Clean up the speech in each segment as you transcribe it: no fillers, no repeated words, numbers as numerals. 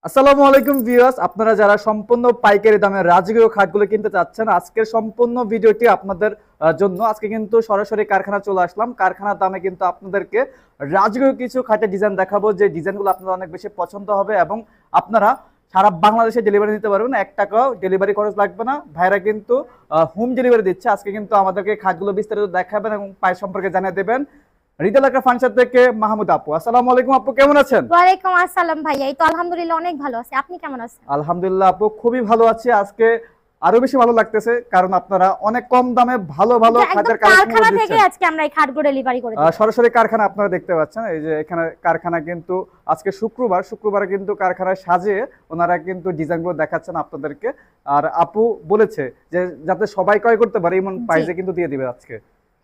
আসসালামু আলাইকুম ভিউয়ার্স, আপনারা যারা সম্পূর্ণ পাইকারি দামে রাজকীয় খাটগুলো কিনতে চাচ্ছেন, আজকের সম্পূর্ণ ভিডিওটি আপনাদের জন্য। আজকে কিন্তু সরাসরি কারখানা চলে আসলাম। কারখানার দামে কিন্তু আপনাদেরকে রাজকীয় কিছু খাটের ডিজাইন দেখাবো, যে ডিজাইনগুলো আপনাদের অনেক বেশি পছন্দ হবে এবং আপনারা সারা বাংলাদেশে ডেলিভারি দিতে পারবেন। 1 টাকাও ডেলিভারি খরচ লাগবে না। ভাইরা কিন্তু হোম ডেলিভারি দিচ্ছে। আজকে কিন্তু আমাদেরকে খাটগুলো বিস্তারিত দেখাবেন এবং প্রাইস সম্পর্কে জানিয়ে দেবেন রিটেল আক্রা ফার্নিচার থেকে মাহমুদ আপু। আসসালামু আলাইকুম আপু, কেমন আছেন? ওয়ালাইকুম আসসালাম ভাইয়া, এই তো আলহামদুলিল্লাহ অনেক ভালো আছি। আপনি কেমন আছেন? আলহামদুলিল্লাহ আপু, খুবই ভালো আছি। আজকে আরো বেশি ভালো লাগতেছে কারণ আপনারা অনেক কম দামে ভালো ভালো খাটের কারখানা থেকে আজকে আমরা এই খাটগুলো ডেলিভারি করে দিচ্ছি। সরাসরি কারখানা আপনারা দেখতে পাচ্ছেন। এই যে এখানে কারখানা কিন্তু আজকে শুক্রবার কিন্তু কারখানায় সাজিয়ে ওনারা কিন্তু ডিজাইনগুলো দেখাচ্ছেন আপনাদেরকে। আর আপু বলেছে যে যাতে সবাই ক্রয় করতে পারে এমন প্রাইসে কিন্তু দিয়ে দিবে আজকে।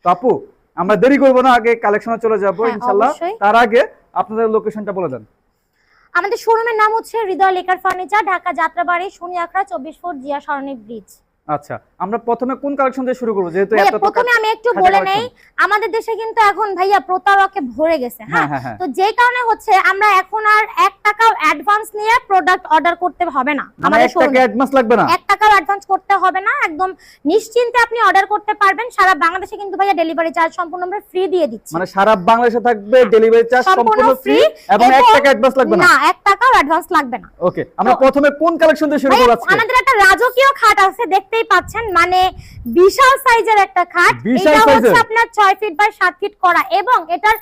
তো আপু আমরা দেরি করবো না, আগে কালেকশনে চলে যাবো ইনশাআল্লাহ। তার আগে আপনাদের লোকেশনটা বলে দেন। আমাদের শোরুমের নাম হচ্ছে হৃদয় lacquer furniture, Dhaka Jatrabari শনিয়াখড়া 24 foot Zia Sarani bridge. আচ্ছা, আমরা প্রথমে কোন কালেকশন দিয়ে শুরু করব? যেহেতু এত প্রথমে আমি একটু বলে নেই, আমাদের দেশে কিন্তু এখন ভাইয়া প্রতারকে ভরে গেছে। হ্যাঁ, তো যে কারণে হচ্ছে আমরা এখন আর 1 টাকাও অ্যাডভান্স নিয়ে প্রোডাক্ট অর্ডার করতে হবে না। আমাদের 1 টাকা অ্যাডভান্স লাগবে না, 1 টাকাও অ্যাডভান্স করতে হবে না। একদম নিশ্চিন্তে আপনি অর্ডার করতে পারবেন। সারা বাংলাদেশে কিন্তু ভাইয়া ডেলিভারি চার্জ সম্পূর্ণ আমরা ফ্রি দিয়ে দিচ্ছি। মানে সারা বাংলাদেশে থাকবে ডেলিভারি চার্জ সম্পূর্ণ ফ্রি এবং 1 টাকা অ্যাডভান্স লাগবে না। না, 1 টাকাও অ্যাডভান্স লাগবে না। ওকে, আমরা প্রথমে কোন কালেকশন দিয়ে শুরু করব আজকে? আমাদের একটা রাজকীয় খাট আছে, দেখতেই পাচ্ছেন, মানে বিশাল সাইজের একটা খাট। এটা হচ্ছে আপনার 6 ফিট বাই 7 ফিট করা এবং এটার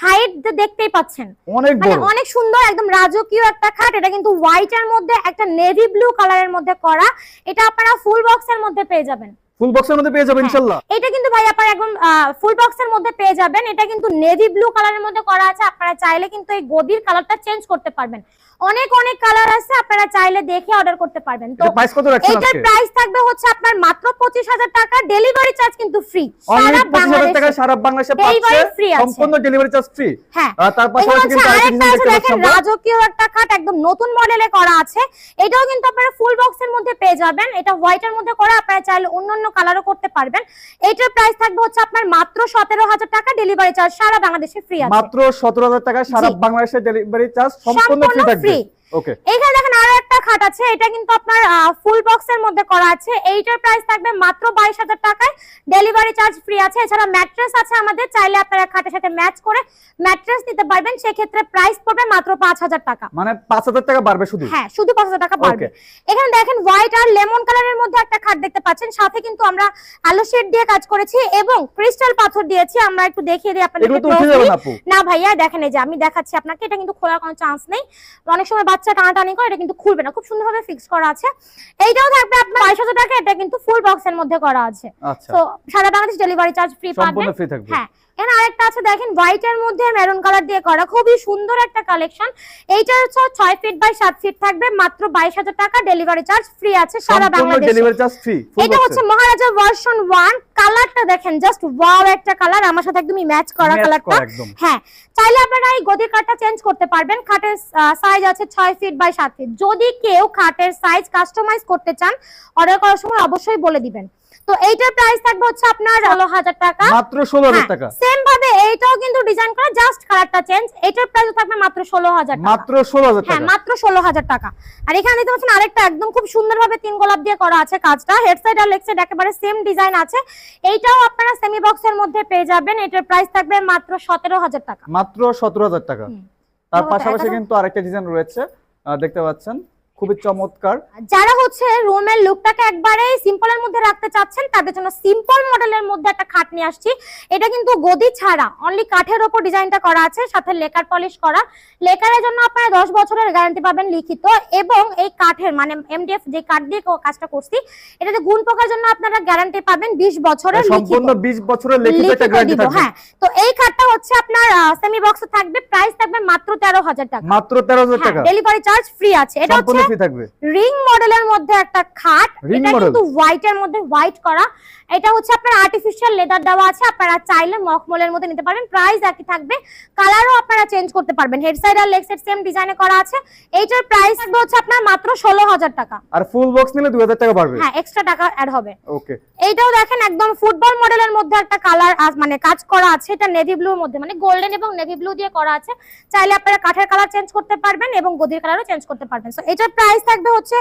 হাইট দেখতেই পাচ্ছেন অনেক বড়, অনেক সুন্দর, একদম রাজকীয় একটা খাট। এটা কিন্তু হোয়াইট এর মধ্যে একটা নেভি ব্লু কালারের মধ্যে করা। এটা আপনারা ফুল বক্সের মধ্যে পেয়ে যাবেন। ফুল বক্সের মধ্যে পেয়ে যাবেন ইনশাআল্লাহ। এটা কিন্তু ভাই আপনারা একদম ফুল বক্সের মধ্যে পেয়ে যাবেন। এটা কিন্তু নেভি ব্লু কালারের মধ্যে করা আছে। আপনারা চাইলে কিন্তু এই গদির কালারটা চেঞ্জ করতে পারবেন। অনেক কালার আছে, আপনারা চাইলে দেখে অর্ডার করতে পারবেন। তো প্রাইস কত রাখছেন আজকে? এটার প্রাইস থাকবে হচ্ছে আপনার মাত্র 25,000 টাকা, ডেলিভারি চার্জ কিন্তু ফ্রি। সারা বাংলাদেশে টাকা সারা বাংলাদেশে পাচ্ছে, সম্পূর্ণ ডেলিভারি চার্জ ফ্রি। হ্যাঁ, তার পাশাপাশি কিন্তু আরেকটা আছে, দেখেন রাজকীয় একটা খাট, একদম নতুন মডেলে করা আছে। এটাও কিন্তু আপনারা ফুল বক্সের মধ্যে পেয়ে যাবেন। এটা হোয়াইটের মধ্যে করা, আপনারা চাইলে অন্যান্য কালারও করতে পারবেন। এটার প্রাইস থাকবে হচ্ছে আপনার মাত্র 17,000 টাকা, ডেলিভারি চার্জ সারা বাংলাদেশে ফ্রি আছে। মাত্র 17,000 টাকা সারা বাংলাদেশে ডেলিভারি চার্জ সম্পূর্ণ ফ্রি থাকবে। ওকে, এখানে দেখেন আরো একটা খাট আছে। এটা কিন্তু আপনার ফুল বক্সের মধ্যে করা আছে। এইটার প্রাইস থাকবে মাত্র 22,000 টাকায়, ডেলিভারি চার্জ ফ্রি আছে। এছাড়া ম্যাট্রেস আছে আমাদের, চাইলে আপনারা খাটের সাথে ম্যাচ করে ম্যাট্রেস নিতে পারবেন। সেক্ষেত্রে প্রাইস পড়বে মাত্র 5,000 টাকা। মানে 5,000 টাকা বাড়বে শুধু? হ্যাঁ, শুধু 5,000 টাকা বাড়বে। এখানে দেখেন হোয়াইট আর লেমন কালারের মধ্যে একটা খাট দেখতে পাচ্ছেন। সাথে কিন্তু আমরা আলো শেড দিয়ে কাজ করেছি এবং ক্রিস্টাল পাথর দিয়েছি। আমরা একটু দেখিয়ে দিই আপনাদেরকে। না ভাইয়া দেখেন, এই যে আমি দেখাচ্ছি আপনাকে, এটা কিন্তু খোলার কোনো চান্স নেই। অনেক সময় বাচ্চা টানাটানি করে, এটা কিন্তু খুলবে না, খুব সুন্দরভাবে ফিক্স করা আছে। এইটাও থাকবে আপনার 22,000 টাকা। এটা কিন্তু ফুল বক্সের মধ্যে করা আছে। তো সারা বাংলাদেশ ডেলিভারি চার্জ ফ্রি পাবেন। হ্যাঁ, এখানে আরেকটা আছে দেখেন, হোয়াইট এর মধ্যে মেরুন কালার দিয়ে করা, খুবই সুন্দর একটা কালেকশন। এইটা হচ্ছে 6 ফিট বাই 7 ফিট থাকবে, মাত্র 22,000 টাকা, ডেলিভারি চার্জ ফ্রি আছে সারা বাংলাদেশে। Delivery charge free. এটা হচ্ছে মহারাজা ভার্সন 1। কালারটা দেখেন, জাস্ট ওয়াও একটা কালার, আমার সাথে একদমই ম্যাচ করা কালারটা। হ্যাঁ, চাইলে আপনারা এই গদির কালারটা চেঞ্জ করতে পারবেন। খাটের সাইজ আছে 6 ফিট বাই 7 ফিট। যদি কেউ খাটের সাইজ কাস্টমাইজ করতে চান, অর্ডার করার সময় অবশ্যই বলে দিবেন। তো এইটার প্রাইস থাকবে হচ্ছে আপনার 16,000 টাকা, মাত্র 16,000 টাকা। সেম ভাবে এইটাও কিন্তু ডিজাইন করা, জাস্ট কালারটা চেঞ্জ। এটার প্রাইস থাকবে মাত্র 16,000 টাকা, মাত্র 16,000 টাকা। হ্যাঁ, মাত্র 16,000 টাকা। আর এখানে দেখতে পাচ্ছেন আরেকটা একদম খুব সুন্দরভাবে 3 গোলাপ দিয়ে করা আছে কাজটা। হেড সাইড আর লেগ সাইড একেবারে সেম ডিজাইন আছে। এইটাও আপনারা সেমি বক্সের মধ্যে পেয়ে যাবেন। এটার প্রাইস থাকবে মাত্র 17,000 টাকা, মাত্র 17,000 টাকা। তার পাশাপাশি কিন্তু আরেকটা ডিজাইন রয়েছে, দেখতে পাচ্ছেন, খুবই চমৎকার। যারা হচ্ছে রুমের লুকটাকে একবারে সিম্পলের মধ্যে রাখতে চাচ্ছেন, তাদের জন্য সিম্পল মডেলের মধ্যে একটা খাট নিয়ে আসছি। এটা কিন্তু গদি ছাড়া অনলি কাঠের উপর ডিজাইনটা করা আছে, সাথে লেকার পলিশ করা। লেকারের জন্য আপনারা 10 বছরের গ্যারান্টি পাবেন লিখিত, এবং এই কাঠের মানে এমডিএফ যে কাঠ দিয়ে কাজটা করছি, এটাতে গুণ পোকার জন্য আপনারা গ্যারান্টি পাবেন 20 বছরের লিখিত, সম্পূর্ণ 20 বছরের লিখিত একটা গ্যারান্টি থাকবে। হ্যাঁ, তো এই খাটটা হচ্ছে আপনার সেমি বক্স থাকবে, প্রাইস থাকবে মাত্র 13,000 টাকা, মাত্র 13,000 টাকা, ডেলিভারি চার্জ ফ্রি আছে। এটা হচ্ছে ফ্রি থাকবে রিং মডেলের মধ্যে একটা খাট, Ring এটা model? কিন্তু হোয়াইটের মধ্যে হোয়াইট করা। এটা হচ্ছে আপনার আর্টিফিশিয়াল লেদার দেওয়া আছে, আপনারা চাইলে মখমলের মধ্যে নিতে পারবেন। প্রাইস একই থাকবে, কালারও আপনারা চেঞ্জ করতে পারবেন। হেড সাইড আর লেগ সাইড সেম ডিজাইনে করা আছে। এইটার প্রাইস থাকবে হচ্ছে আপনার মাত্র 16,000 টাকা। আর ফুল বক্স নিলে 2000 টাকা পারবে। হ্যাঁ, এক্সট্রা টাকা অ্যাড হবে। ওকে, এইটাও দেখেন একদম ফুটবল মডেলের মধ্যে একটা কালার মানে কাজ করা আছে। এটা নেভি ব্লুর মধ্যে, মানে গোল্ডেন এবং নেভি ব্লু দিয়ে করা আছে। চাইলে আপনারা কাঠের কালার চেঞ্জ করতে পারবেন এবং গদির কালারও চেঞ্জ করতে পারবেন। সো এটার প্রাইস থাকবে হচ্ছে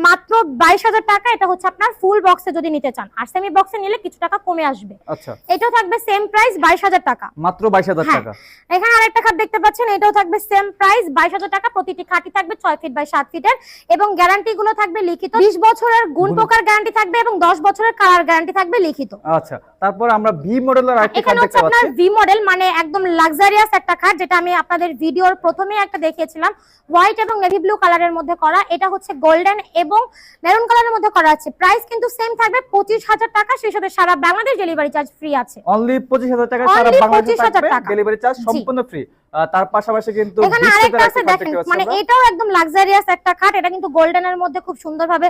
মাত্র 22,000 টাকা। এটা হচ্ছে আপনার ফুল বক্সে যদি নিতে চান, আর সেমি বক্সে নিলে কিছু টাকা কমে আসবে। আচ্ছা, এটাও থাকবে সেম প্রাইস 22,000 টাকা, মাত্র 22,000 হ্যাঁ। টাকা। এখানে আরেকটা খাট দেখতে পাচ্ছেন, এটাও থাকবে সেম প্রাইস 22,000 টাকা। প্রতিটি খাটই থাকবে 6 ফিট বাই 7 ফিটের এবং গ্যারান্টি গুলো থাকবে লিখিত। 20 বছরের গুণ পোকার গ্যারান্টি থাকবে এবং 10 বছরের কালার গ্যারান্টি থাকবে লিখিত। আচ্ছা, তারপর আমরা ভি মডেলের আরেকটা খাট এখানে হচ্ছে দেখতে আপনার পাচ্ছি। ভি মডেল, মানে একদম লাক্সারিয়াস একটা খাট, যেটা আমি আপনাদের ভিডিওর প্রথমেই একটা দেখিয়েছিলাম। হোয়াইট এবং নেভি ব্লু কালারের মধ্যে করা। এটা হচ্ছে গোল্ডেন এবং মেরুন কালারের মধ্যে করা আছে। প্রাইস কিন্তু সেম থাকবে 25,000 টাকা। সেই সাথে সারা বাংলাদেশ ডেলিভারি চার্জ ফ্রি আছে। অনলি 25,000 টাকা, Only সারা বাংলাদেশে 25,000 থাকবে টাকা। ডেলিভারি চার্জ জি। সম্পূর্ণ ফ্রি। তার পাশাপাশি কিন্তু এখানে আরেকটা আছে দেখেন, মানে এটাও একদম লাক্সারিয়াস একটা খাট। এটা কিন্তু গোল্ডেনের মধ্যে খুব সুন্দরভাবে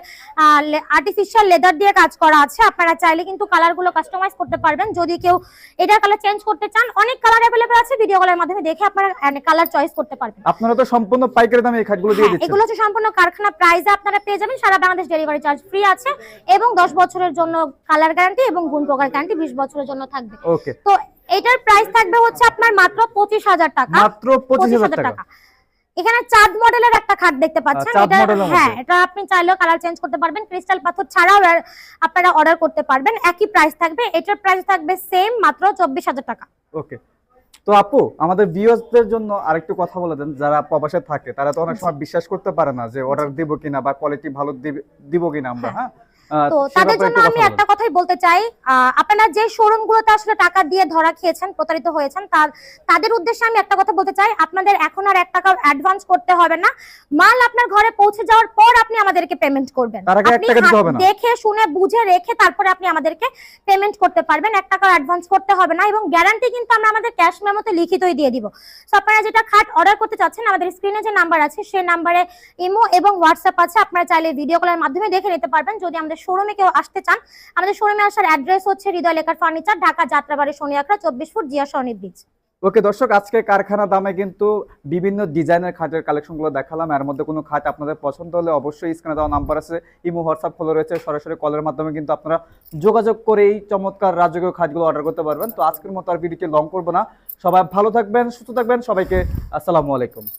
আর্টিফিশিয়াল লেদার দিয়ে কাজ করা আছে। আপনারা চাইলে কিন্তু কালার গুলো কাস্টমাইজ করতে পারবেন। যদি কেউ এটার কালার চেঞ্জ করতে চান, অনেক কালার अवेलेबल আছে। ভিডিও কলের মাধ্যমে দেখে আপনারা কালার চয়েস করতে পারবেন। আপনারা তো সম্পূর্ণ পাইকারি দামে এই খাটগুলো দিয়ে দিচ্ছেন। এগুলো হচ্ছে সম্পূর্ণ কারখানা প্রাইসে আপনারা পেয়ে যাবেন। সারা বাংলাদেশ ডেলিভারি চার্জ ফ্রি আছে এবং 10 বছরের জন্য কালার গ্যারান্টি এবং গুণ পোকার গ্যারান্টি 20 বছরের জন্য থাকবে। ওকে, তো এটার প্রাইস থাকবে হচ্ছে আপনার মাত্র 25,000 টাকা। মাত্র 25,000 টাকা। এখানে চাঁদ মডেলের একটা খাট দেখতে পাচ্ছেন। চাঁদ এটা মডেলের মধ্যে। হ্যাঁ, এটা আপনি চাইলেও কালার চেঞ্জ করতে পারবেন। ক্রিস্টাল পাথর ছাড়াও আপনারা অর্ডার করতে পারবেন। একই প্রাইস থাকবে। এটার প্রাইস থাকবে সেম, মাত্র 24,000 টাকা। ওকে, তো আপু আমাদের ভিউয়ার্সদের জন্য আরেকটু কথা বলে দেন। যারা প্রবাসে থাকে তারা তো অনেক সময় বিশ্বাস করতে পারে না যে অর্ডার দিব কিনা বা কোয়ালিটি ভালো দিব কিনা আমরা, হ্যাঁ। তো তাদের জন্য আমি একটা কথাই বলতে চাই, আপনারা যে শোরুম গুলোতে আসলে টাকা দিয়ে ধরা খেয়েছেন, প্রতারিত হয়েছেন, তাদের উদ্দেশ্যে আমি একটা কথা বলতে চাই, আপনাদের এখন আর 1 টাকা অ্যাডভান্স করতে হবে না। মাল আপনার ঘরে পৌঁছে যাওয়ার পর আপনি আমাদেরকে পেমেন্ট করবেন। তার আগে 1 টাকা দিতে হবে না। দেখে শুনে বুঝে রেখে তারপরে আপনি আমাদেরকে পেমেন্ট করতে পারবেন। 1 টাকা অ্যাডভান্স করতে হবে না এবং গ্যারান্টি কিন্তু আমরা আমাদের ক্যাশ মেমোতে লিখিতই দিয়ে দিব। সো আপনারা যেটা খাট অর্ডার করতে চাচ্ছেন, আমাদের স্ক্রিনে যে নাম্বার আছে সেই নাম্বারে ইমো এবং হোয়াটসঅ্যাপ আছে। আপনারা চাইলে ভিডিও কলের মাধ্যমে দেখে নিতে পারবেন। যদি আমাদের শোরুমে কেউ আসতে চান, আমাদের শোরুমে আসার অ্যাড্রেস হচ্ছে হৃদয় lacquer furniture, Dhaka Jatrabari শনিয়াখড়া 24 foot Zia Sarani bridge. Okay দর্শক, আজকে কারখানা দামে কিন্তু বিভিন্ন ডিজাইনের খাটের কালেকশনগুলো দেখালাম। এর মধ্যে কোনো খাট আপনাদের পছন্দ হলে অবশ্যই স্ক্রিনে দেওয়া নাম্বার আছে, ইমো হোয়াটসঅ্যাপ খোলা রয়েছে। সরাসরি কলের মাধ্যমে কিন্তু আপনারা যোগাযোগ করে এই চমৎকার রাজকীয় খাটগুলো অর্ডার করতে পারবেন। তো আজকের মতো আর ভিডিওটি লং করবো না। সবাই ভালো থাকবেন, সুস্থ থাকবেন। সবাইকে আসসালামু আলাইকুম।